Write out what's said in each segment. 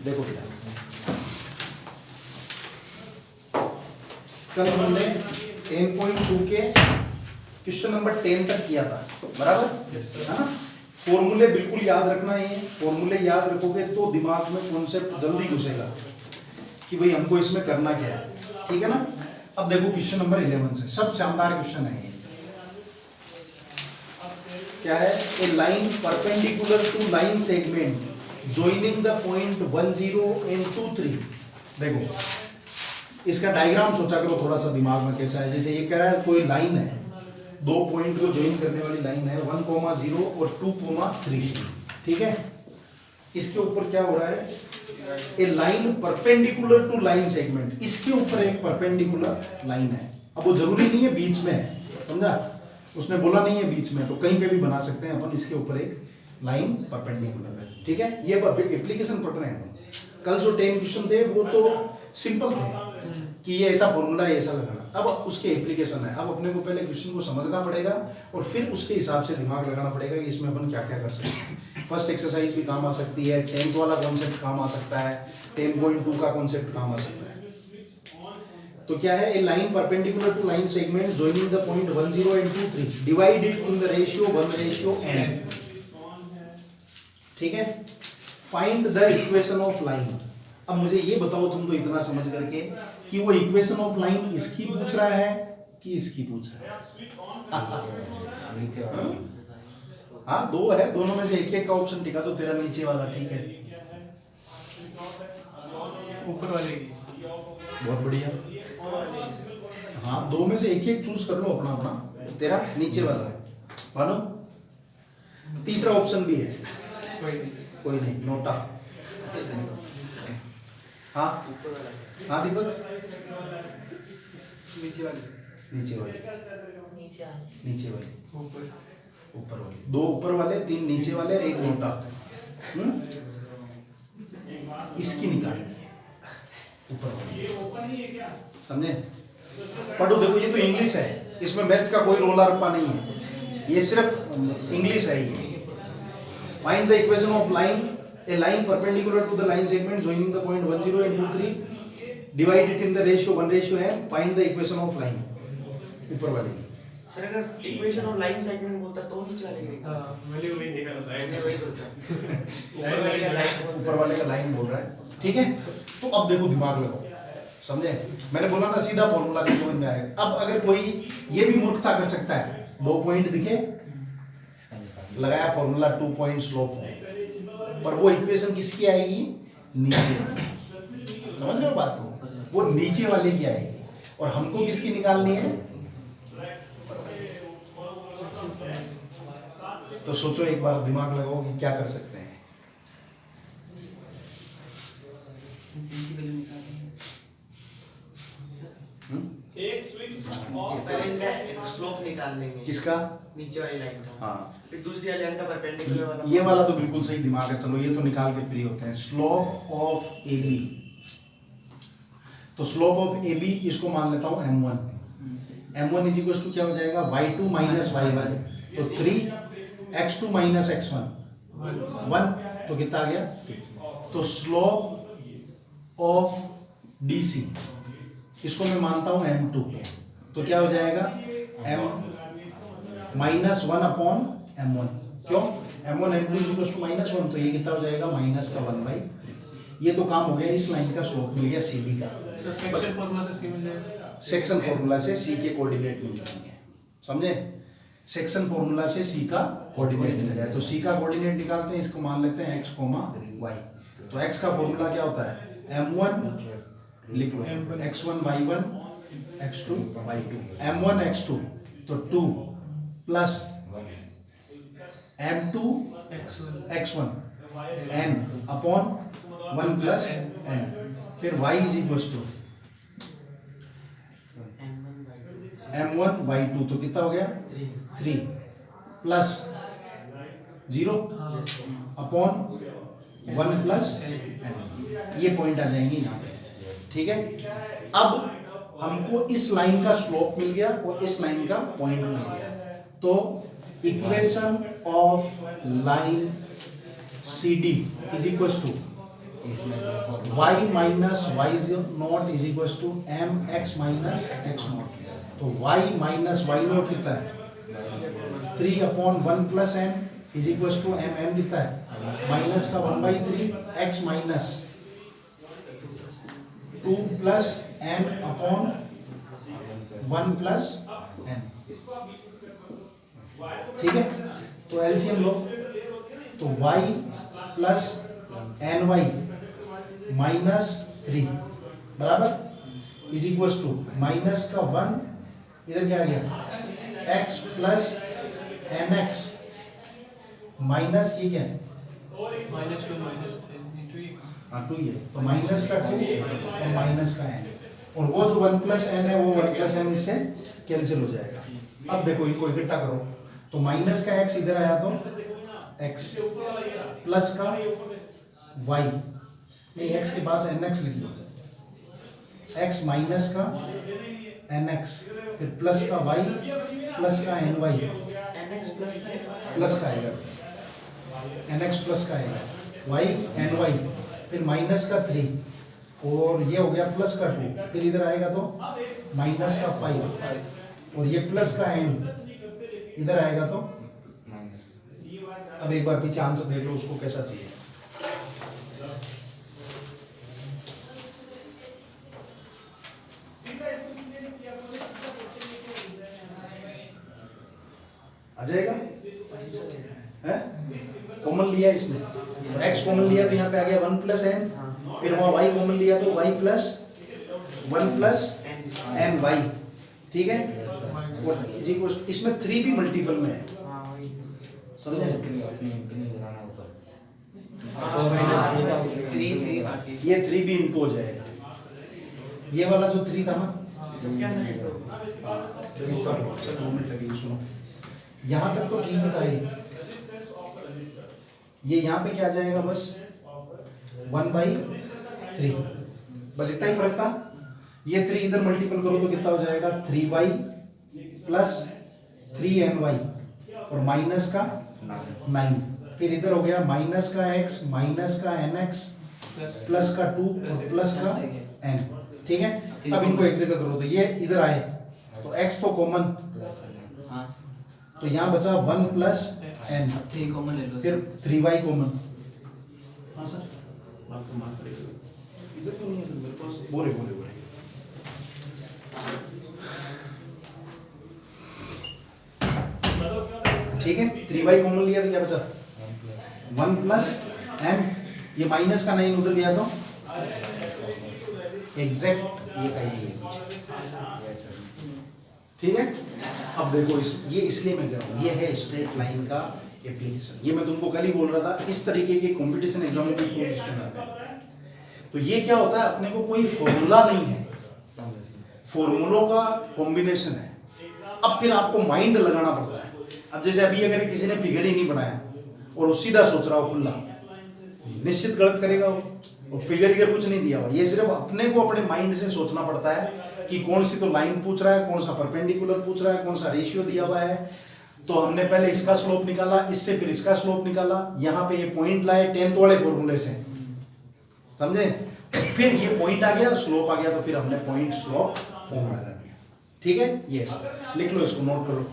देखो बेटा, कल हमने 10.2 के क्वेश्चन नंबर 10 तक किया था, बराबर है ना। फॉर्मूले बिल्कुल याद रखना है, फॉर्मूले याद रखोगे तो दिमाग में कॉन्सेप्ट जल्दी घुसेगा कि भाई हमको इसमें करना क्या है, ठीक है ना। अब देखो क्वेश्चन नंबर 11 से, सब शानदार क्वेश्चन है ये। क्या है? A line perpendicular to line segment joining the point 10 and 23। देखो इसका डायग्राम सोचा करो थोड़ा सा दिमाग में कैसा है। जैसे ये कह रहा है कोई लाइन है, दो पॉइंट को ज्वाइन करने वाली लाइन है 1,0 और 2,3, ठीक है। इसके ऊपर क्या हो रहा है? A line perpendicular to line segment, इसके ऊपर एक परपेंडिकुलर लाइन है। अब वो जरूरी नहीं है बीच में है, समझा, उसने बोला नहीं है बीच में, तो कहीं पे भी बना सकते हैं अपन। इसके ऊपर एक लाइन परपेंडिकुलर है, ठीक है। ये एप्लीकेशन पढ़ रहे हैं अपन। कल जो 10 क्वेश्चन थे वो तो सिंपल थे कि ये ऐसा फॉर्मूला है, ऐसा लगाना। अब उसके एप्लीकेशन है। अब अपने को पहले क्वेश्चन को समझना पड़ेगा और फिर उसके हिसाब से दिमाग लगाना पड़ेगा कि इसमें अपन क्या क्या कर सकते हैं। फर्स्ट एक्सरसाइज भी काम आ सकती है, 10th वाला कॉन्सेप्ट काम आ सकता है, 10.2 का कॉन्सेप्ट काम आ सकता है। तो क्या है? A line perpendicular to line segment joining the point 10 and 23 divided in the ratio 1:n, ठीक है। Find the equation of line. अब मुझे ये बताओ तुम तो इतना समझ करके कि वो इक्वेशन ऑफ लाइन इसकी पूछ रहा है कि इसकी पूछ रहा है। हाँ, दो है, दोनों में से एक एक का ऑप्शन टिका दो, तेरा नीचे वाला, ठीक है। ऊपर वाले की बहुत बढ़िया। हाँ, दो में से एक एक चूज कर लो अपना अपना, तेरा नीचे वाला मानो। तीसरा ऑप्शन भी है, कोई नहीं, नोटा। हाँ हाँ दीपक, नीचे वाली, नीचे वाली, नीचे वाली, ऊपर ऊपर वाली। दो ऊपर वाले, तीन नीचे वाले, एक नोटा। इसकी निकालनी है ऊपर वाली, समझे? पढ़ो, देखो ये तो इंग्लिश है, इसमें मैथ्स का कोई रोला रप्पा नहीं है, ये सिर्फ इंग्लिश है ये। Find the equation of line, a line perpendicular to the line segment joining the point 10 and 23 divide it in the ratio 1:n। Find the equation of line, ऊपर वाली। सर अगर इक्वेशन ऑफ लाइन सेगमेंट बोलता तो नहीं चलेगा। हाँ, मैंने वही देखा था, मैंने वही सोचा। ऊपर वाले का लाइन, ऊपर वाले का लाइन बोल रहा है, ठीक है। तो अब देखो दिमाग लगाओ, समझे? मैंने बोला ना सीधा फॉर्मूला नहीं समझ में आएगा। अब अगर कोई ये भी मूर्खता कर सकता है, दो पॉइंट दिखे, लगाया फॉर्मूला 2 पॉइंट स्लोप, पर वो इक्वेशन किसकी आएगी? नीचे। समझ रहे हो बात को? वो नीचे वाले की आएगी और हमको किसकी निकालनी है? तो सोचो एक बार, दिमाग लगाओ कि क्या कर सकते हैं। एक स्विच ऑफ पहले स्लोप निकाल लेंगे किसका? नीचे वाली लाइन का। हाँ, फिर दूसरी लाइन का परपेंडिकुलर वाला। ये वाला तो बिल्कुल सही दिमाग है, चलो ये तो निकाल के फ्री होते हैं। स्लोप ऑफ ए बी, तो स्लोप ऑफ ए बी इसको मान लेता हूँ m1। m1 is equal to क्या हो जाएगा? y2 माइनस y1, तो 3x2 माइनस x1 1, तो कितना आ गया? तो स्लोप ऑफ DC इसको मैं मानता हूँ m2, तो क्या हो जाएगा? m minus 1 upon m1। क्यों? m1 m2 is equal to minus 1, तो ये कितना हो जाएगा? माइनस का 1/3। ये तो काम हो गया, इस लाइन का स्लोप मिल गया CB का। सेक्शन फॉर्मूला से सी मिल जाएगा। सेक्शन फॉर्मूला से C के कोऑर्डिनेट मिल जाएंगे, समझे? सेक्शन फॉर्मूला से C का कोऑर्डिनेट मिल जाए तो C का कोऑर्डिनेट निकालते हैं, इसको मान लेते हैं x, y। तो x का फॉर्मूला क्या होता है? m1 लिख लो, x1 y1 x2 y2, m1 x2 तो 2 plus m2 x1 n upon 1 plus n, फिर y is equal to m1 y2, तो कितना हो गया? 3 प्लस 0 अपॉन 1 प्लस n। ये पॉइंट आ जाएंगे यहाँ पे, ठीक है। अब हमको इस लाइन का स्लोप मिल गया और इस लाइन का पॉइंट मिल गया, तो equation of line CD is equal to y minus y naught is equal to m x minus x naught. तो y माइनस वाई नॉट कितना है 3/1 plus m is equal to m m कितना है minus का 1/3 x minus 2 plus m upon 1 plus n। ठीक है, तो LCM लो, तो y plus n y minus 3 बराबर इज इक्वल टू माइनस का 1 इधर क्या आ गया x plus n x minus ये क्या है -2 -2 हाँ 2 ही है, तो माइनस का 2 और माइनस का n, और वो जो 1 प्लस एन है वो 1 प्लस एन इससे कैंसिल हो जाएगा। अब देखो इनको इकट्ठा करो, तो माइनस का x इधर आया तो x प्लस का y नहीं x के पास nx लिख लो, x माइनस का nx फिर प्लस का y प्लस का ny NX प्लस प्लस का आएगा nx प्लस का आएगा y ny फिर माइनस का 3 और ये हो गया प्लस का 2, फिर इधर आएगा तो माइनस का 5 और ये प्लस का n इधर आएगा तो। अब एक बार पीछे आंसर देख लो उसको कैसा चाहिए। आ जाएगा है, कॉमन लिया इसने तो x कॉमन लिया तो यहाँ पे आ गया 1 प्लस एन, फिर वहाँ y कॉमन लिया तो y plus 1 plus n y. ठीक है, और इसमें 3 भी मल्टीपल में है, समझे? ये 3 भी इनको हो जाएगा, ये वाला जो 3 था ना सुनो, यहाँ तक तो ठीक था ये यहाँ पे क्या आ जाएगा बस 1/3, बस इतना ही फर्क था। ये 3 इधर मल्टीपल करो तो कितना हो जाएगा 3y प्लस 3ny और माइनस का 9, फिर इधर हो गया माइनस का x माइनस का nx प्लस का 2 और प्लस का n। ठीक है, अब इनको एक जगह करो तो ये इधर आए तो x तो कॉमन, तो यहाँ बचा 1 प्लस n, 3 कॉमन ले लो, फिर 3y कॉमन। हाँ सर आपको माफ करेगा इधर तो नहीं है मेरे पास, बोरे बोरे बोरे ठीक है, 3y कॉमन लिया तो क्या बचा 1 प्लस n, ये माइनस का 9 उधर गया तो एग्जैक्ट ये का ये। ठीक है, अब देखो ये इसलिए मैं कह रहा हूँ ये है स्ट्रेट लाइन का एप्लीकेशन। ये मैं तुमको कल ही बोल रहा था, इस तरीके के कंपटीशन एग्जाम में भी क्वेश्चन आते हैं। तो ये क्या होता है, अपने को कोई फॉर्मूला नहीं है, फॉर्मूलों का कॉम्बिनेशन है। अब फिर आपको माइंड लगाना पड़ता है। अब जैसे अभी अगर किसी ने फिगर ही नहीं बनाया और वो सीधा सोच रहा हो खुला, निश्चित गलत करेगा वो, और फिगर इगर कुछ नहीं दिया हुआ। ये सिर्फ अपने को अपने माइंड से सोचना पड़ता है कि कौन सी तो लाइन पूछ रहा है, कौन सा परपेंडिकुलर पूछ रहा है, कौन सा रेशियो दिया हुआ है। तो हमने पहले इसका स्लोप निकाला, इससे फिर इसका स्लोप निकाला, यहाँ पे ये पॉइंट लाए 10th वाले फॉर्मूले से, समझे? फिर ये पॉइंट आ गया, स्लोप आ गया, तो फिर हमने पॉइंट स्लोप फॉर्मूला लगा दिया। ठीक है, ये लिख लो, इसको नोट करो।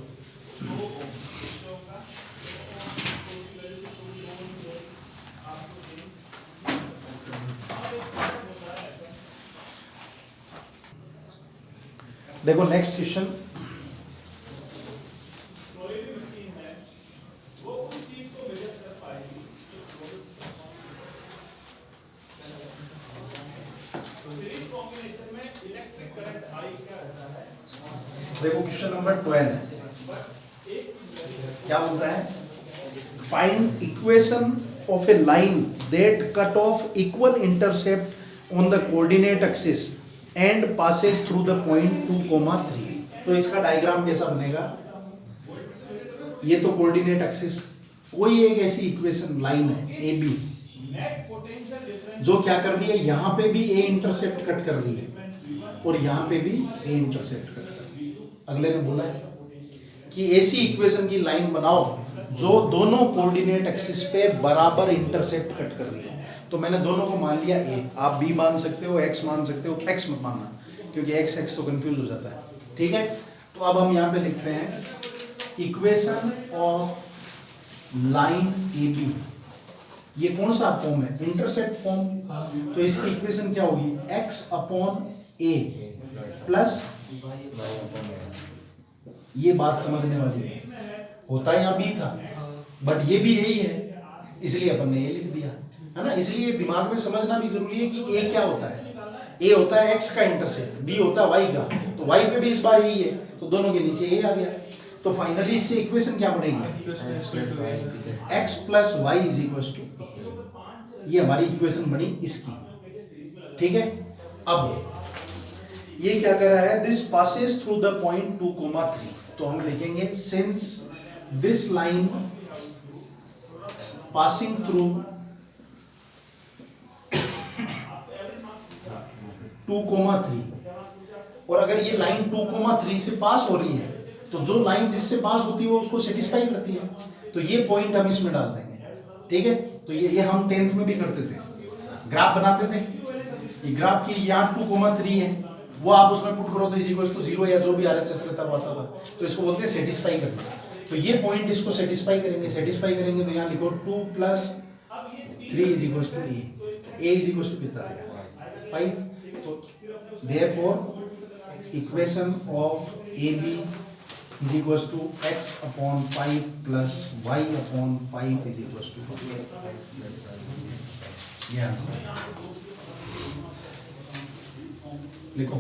देखो नेक्स्ट क्वेश्चन, देखो क्वेश्चन नंबर 12 क्या बोलता है, find equation of A line that cut off equal intercept on the coordinate axis and passes through the point 2,3। तो इसका डायग्राम कैसा बनेगा, ये तो कोऑर्डिनेट एक्सिस, कोई एक ऐसी इक्वेशन लाइन है ए बी जो क्या कर रही है, यहाँ पे भी ए इंटरसेप्ट कट कर रही है और यहाँ पे भी ए इंटरसेप्ट कट कर रही है। अगले ने बोला है कि ऐसी इक्वेशन की लाइन बनाओ जो दोनों कोऑर्डिनेट एक्सिस पे बराबर इंटरसेप्ट कट कर रही है। तो तो मैंने दोनों को मान लिया ए, आप बी मान सकते हो, एक्स मान सकते हो, एक्स मत मानना क्योंकि एक्स एक्स तो कंफ्यूज हो जाता है, ठीक है। तो अब हम यहाँ पे लिखते हैं equation of line A B, ये कौन सा फॉर्म है, इंटरसेप्ट फॉर्म, तो इसकी इक्वेशन क्या होगी, x अपॉन ए प्लस, ये बात समझने वाली है, होता यहाँ बी था बट ये भी यही है इसलिए अपन ने ये लिख दिया, है ना। इसलिए दिमाग में समझना भी जरूरी है कि ए क्या होता है, ए होता है x का इंटरसेप्ट, बी होता है y का, तो y पे भी इस बार यही है तो दोनों के नीचे ए आ गया। तो फाइनली इससे इक्वेशन क्या बनेगी, x plus y is equal to, ये हमारी इक्वेशन बनी इसकी, ठीक है। अब ये क्या कर रहा है, this passes through the point 2,3, तो हम लिखेंगे since this line passing through 2,3, और अगर ये लाइन 2,3 से पास हो रही है तो जो लाइन जिससे पास होती है वो उसको सेटिस्फाई करती है, तो ये पॉइंट हम इसमें डाल देंगे, ठीक है। तो ये हम 10th में भी करते थे, ग्राफ बनाते थे, ये ग्राफ की यहाँ 2,3 है, वो आप उसमें पुट करो तो इज इक्वल टू 0 या जो भी RHS रहता हुआ था, तो इसको बोलते हैं सेटिस्फाई करना। तो ये पॉइंट इसको सेटिस्फाई करेंगे तो यहाँ लिखो 2 plus 3 is equal to a is equal to कितना आएगा 5, तो therefore equation of A B is equal to x upon 5 plus y upon 5 is equal to, ये आंसर लिखो।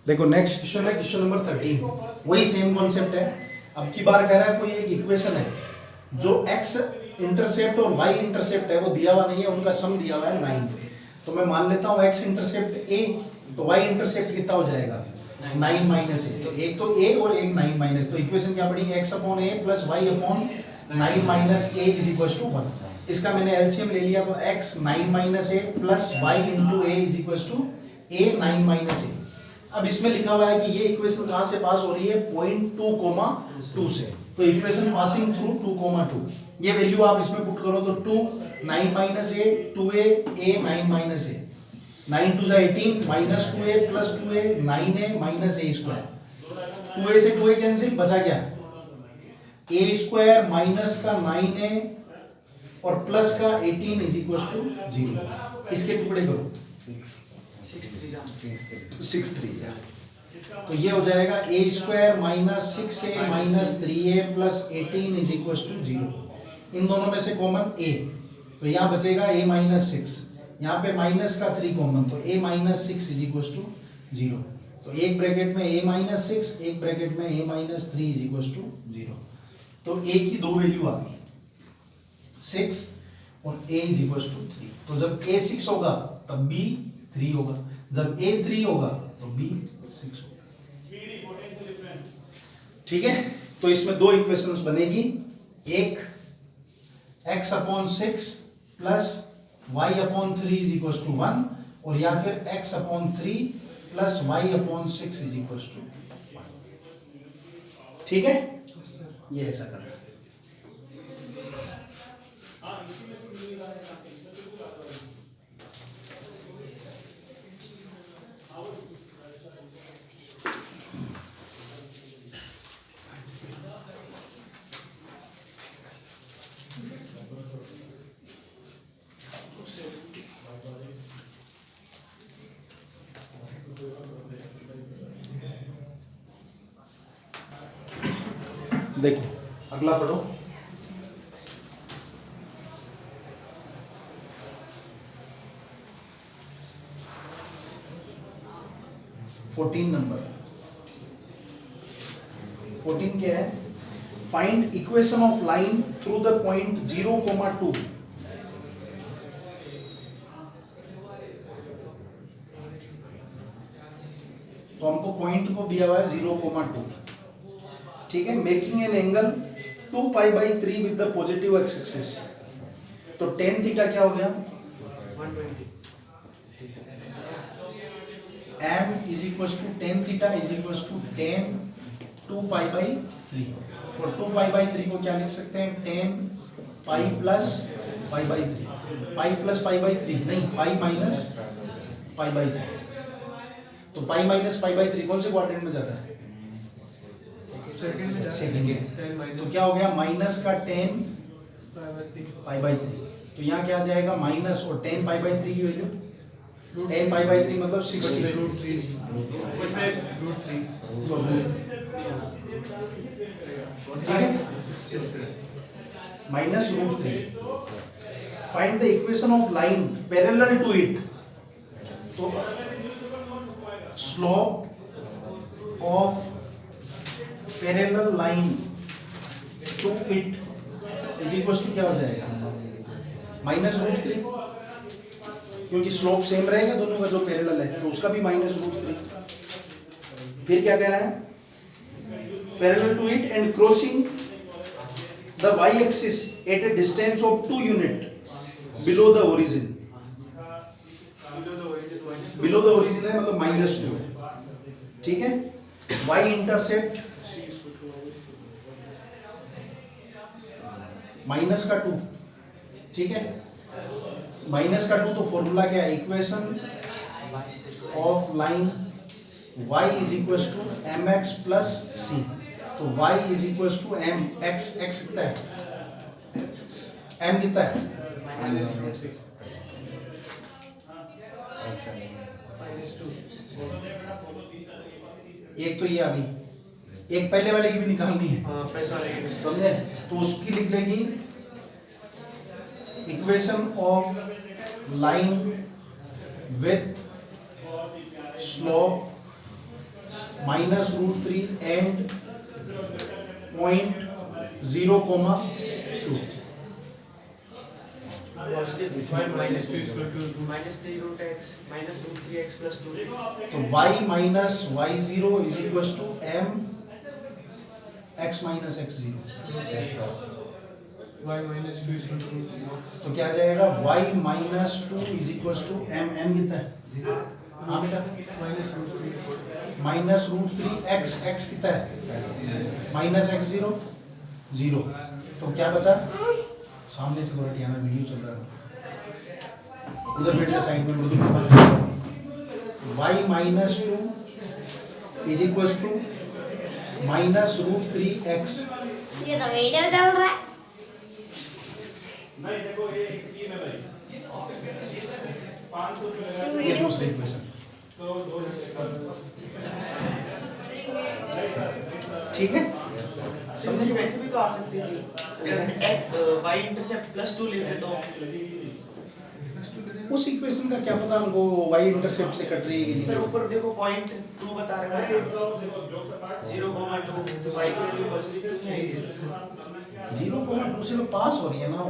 देखो नेक्स्ट क्वेश्चन है, क्वेश्चन नंबर 13, वही सेम कॉन्सेप्ट है। अब की बार कह रहा है कोई एक इक्वेशन है जो x इंटरसेप्ट और y इंटरसेप्ट है वो दिया हुआ नहीं है, उनका सम दिया हुआ है 9, तो मैं मान लेता हूँ x इंटरसेप्ट a, तो y इंटरसेप्ट कितना हो जाएगा 9 माइनस ए, तो एक तो a और एक 9 माइनस, तो इक्वेशन क्या पड़ेगी x upon a plus y upon 9 minus a is equal to 1। इसका मैंने एलसीएम ले लिया तो x 9 minus a plus y into a is equal to a 9 minus a। अब इसमें लिखा हुआ है कि ये इक्वेशन कहाँ से पास हो रही है, पॉइंट 2,2 से, तो इक्वेशन पासिंग थ्रू 2,2, ये वैल्यू आप इसमें पुट करो तो 2 9 minus a 2a a 9 minus a, 9 2 18 minus 2a plus 2a 9a minus a square, 2a से 2a कैंसिल, बचा क्या a स्क्वायर माइनस का 9a और प्लस का 18 इज इक्वल टू 0, इसके टुकड़े करो 6 3, तो ये हो जाएगा a square minus 6a minus 3a plus 18 is equal to 0, इन दोनों में से कॉमन a, तो यहाँ बचेगा a माइनस 6, यहाँ पे माइनस का 3 कॉमन, तो a minus 6 is equal to 0, तो एक ब्रैकेट में a माइनस 6, एक ब्रैकेट में a minus 3 is equal to 0, तो a की दो वैल्यू आ गई 6 और a इज इक्वल टू 3, तो जब a 6 होगा तब b 3 होगा, जब a 3 होगा तो b 6 होगा, ठीक है। तो इसमें दो इक्वेशंस बनेगी, एक x upon 6 plus y upon 3 is equal to 1, और या फिर x upon 3 plus y upon 6 is equal to 1, ठीक है, ये ऐसा करना। देखो अगला पढ़ो, नंबर 14 क्या है, find equation of line through the point 0,2, तो हमको पॉइंट को दिया हुआ है 0,2, ठीक है, making an angle 2 pi by 3 with the positive x axis, तो tan थीटा क्या हो गया 120, m is equal to tan theta is equal to tan 2 pi by 3 और 2 पाई बाई 3 को क्या लिख सकते हैं 10 pi plus pi by 3 pi plus pi by 3 नहीं पाई माइनस पाई बाई 3 तो पाई माइनस पाई बाई 3 कौन से क्वाड्रेंट में जाता है सेकंड में सेकंड में 10 तो माइनस क्या हो गया माइनस का 10 5/3 पाई बाई 3 तो यहाँ क्या आ जाएगा माइनस और 10 पाई बाई 3 की वैल्यू 10 पाई बाई 3 मतलब 60 रूट 3 रूट 3 तो root ठीक है minus root 3 find the equation of line parallel to it तो slope of parallel line to it is equal to क्या हो जाएगा माइनस रूट 3 क्योंकि स्लोप सेम रहेगा दोनों का जो पैरेलल है तो उसका भी माइनस रूट 3 फिर क्या कह रहा है parallel to it and crossing the y axis at a distance of 2 unit below the origin below the origin है मतलब माइनस 2 है ठीक है y इंटरसेप्ट माइनस का 2 ठीक है माइनस का 2 तो फॉर्मूला क्या है equation of line y is equal to mx plus c तो y is equal to m x कितना है m कितना है -2 एक तो ये आ गई एक पहले वाले की भी निकालनी है हां फर्स्ट वाले के समझे तो उसकी लिख लेगी equation of line with slope minus root 3 and point 0,2 -2 is equal to minus 3 root x minus root 3x plus 2 तो y minus y0 is equal to m x minus x0 y -2 is equal to root 3x तो क्या आ जाएगा y minus 2 is equal to m कितना है हाँ बेटा -√3 minus root 3 x कितना है माइनस x0 0 तो क्या बचा सामने से थोड़ा ध्यान वीडियो चल रहा है उधर बैठ जा साइड में मृदु y minus 2 is equal to minus root 3x ये तो वीडियो चल रहा है ये दूसरी इक्वेशन ठीक है समझे वैसे भी तो आ सकती थी अगर y इंटरसेप्ट प्लस 2 लेते तो उस इक्वेशन का क्या पता हमको y इंटरसेप्ट से कट रही है कि नहीं सर ऊपर देखो पॉइंट 2 बता रहा है 0,2 तो y की वैल्यू पॉजिटिव नहीं आएगी 0,2 से तो पास हो रही है ना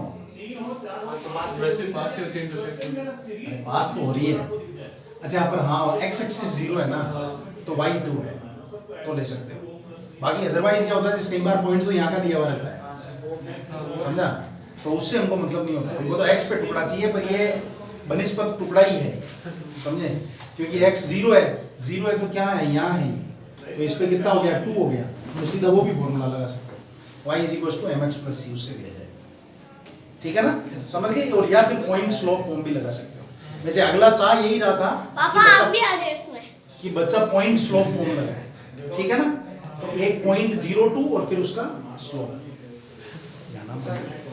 तो बात वैसे पास ही होती है इंटरसेक्ट अरे पास तो हो रही है अच्छा पर हाँ x एक्सिस 0 है ना तो y 2 है तो ले सकते हो बाकी अदरवाइज क्या होता है कई बार पॉइंट तो यहाँ का दिया हुआ रहता है समझा तो उससे हमको मतलब नहीं होता हमको तो x पे टुकड़ा चाहिए पर ये बनिस्पत टुकड़ा ही है समझे क्योंकि x 0 है तो क्या है यहाँ है ये तो इस पे कितना हो गया 2 हो गया तो सीधा वो भी फॉर्मूला लगा सकते हो y is equal to mx plus c उससे दिया जाएगा ठीक है ना समझ गए और या फिर पॉइंट स्लोप फॉर्म भी लगा सकते हो वैसे अगला चाह यही रहा था पापा आप भी आ रहे इसमें कि बच्चा पॉइंट स्लोप फॉर्म लगाए ठीक है ना तो एक 0.02 और फिर उसका स्लोप